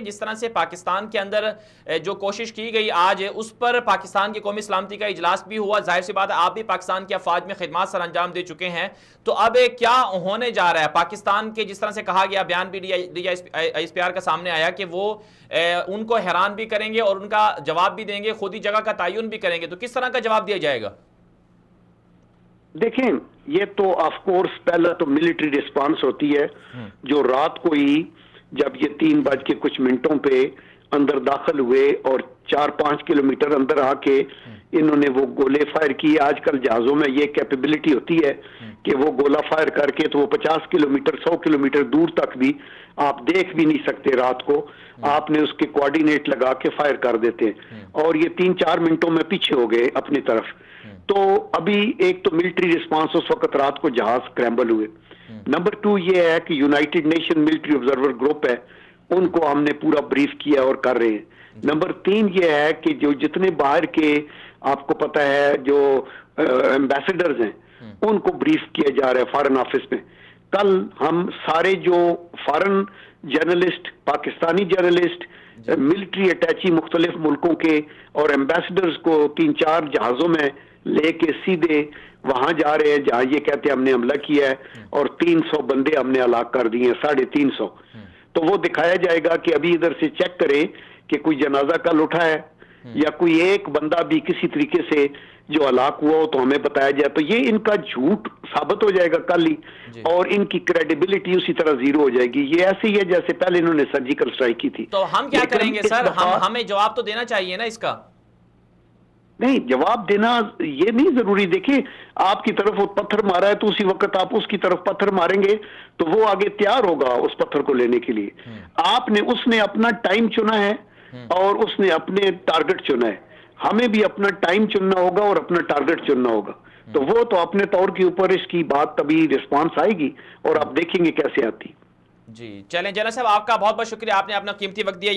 जिस तरह से पाकिस्तान के अंदर जो कोशिश की गई आज उस पर पाकिस्तान की कौमी सलामती का इजलास भी हुआ। जाहिर सी बात है आप भी पाकिस्तान की अफवाज में खिदमत सर अंजाम दे चुके हैं, तो अब क्या होने जा रहा है? पाकिस्तान के जिस तरह से कहा गया, बयान भी DISPR का सामने आया कि वो उनको हैरान भी करेंगे और उनका जवाब भी देंगे, खुद ही जगह का तयन भी करेंगे। तो किस तरह का जवाब दिया जाएगा? देखें, ये तो ऑफ कोर्स पहला तो मिलिट्री रिस्पांस होती है, जो रात को ही जब ये 3 बज के कुछ मिनटों पे अंदर दाखिल हुए और 4-5 किलोमीटर अंदर आके इन्होंने वो गोले फायर किए। आजकल जहाजों में ये कैपेबिलिटी होती है कि वो गोला फायर करके तो वो 50 किलोमीटर 100 किलोमीटर दूर तक भी आप देख भी नहीं सकते। रात को आपने उसके कोऑर्डिनेट लगा के फायर कर देते हैं और ये 3-4 मिनटों में पीछे हो गए अपनी तरफ। तो अभी एक तो मिलिट्री रिस्पांस, उस वक्त रात को जहाज स्क्रैम्बल हुए। नंबर 2 ये है कि United nation military observer group है, उनको हमने पूरा ब्रीफ किया और कर रहे हैं। नंबर 3 ये है कि जो जितने बाहर के आपको पता है जो एम्बेसडर्स हैं उनको ब्रीफ किया जा रहा है फॉरेन ऑफिस में। कल हम सारे जो foreign journalist, Pakistani journalist, military attaché मुख्तलिफ मुल्कों के और एम्बेसडर्स को 3-4 जहाजों में लेके सीधे वहां जा रहे हैं जहां ये कहते हैं हमने हमला किया है और 300 बंदे हमने हलाक कर दिए हैं, 350। तो वो दिखाया जाएगा कि अभी इधर से चेक करें कि कोई जनाजा कल उठा है या कोई एक बंदा भी किसी तरीके से जो हलाक हुआ हो तो हमें बताया जाए। तो ये इनका झूठ साबित हो जाएगा कल ही और इनकी क्रेडिबिलिटी उसी तरह जीरो हो जाएगी। ये ऐसे ही है जैसे पहले इन्होंने सर्जिकल स्ट्राइक की थी। तो हम क्या करेंगे सर? हमें जवाब तो देना चाहिए ना इसका। नहीं, जवाब देना ये नहीं जरूरी। देखिए, आपकी तरफ वो पत्थर मारा है तो उसी वक्त आप उसकी तरफ पत्थर मारेंगे तो वो आगे तैयार होगा उस पत्थर को लेने के लिए। उसने अपना टाइम चुना है और उसने अपने टारगेट चुना है। हमें भी अपना टाइम चुनना होगा और अपना टारगेट चुनना होगा। तो वो तो अपने तौर के ऊपर इसकी बात तभी रिस्पांस आएगी और आप देखेंगे कैसे आती। जी चलें जनरल साहब, आपका बहुत बहुत शुक्रिया, आपने अपना कीमती वक्त दिया।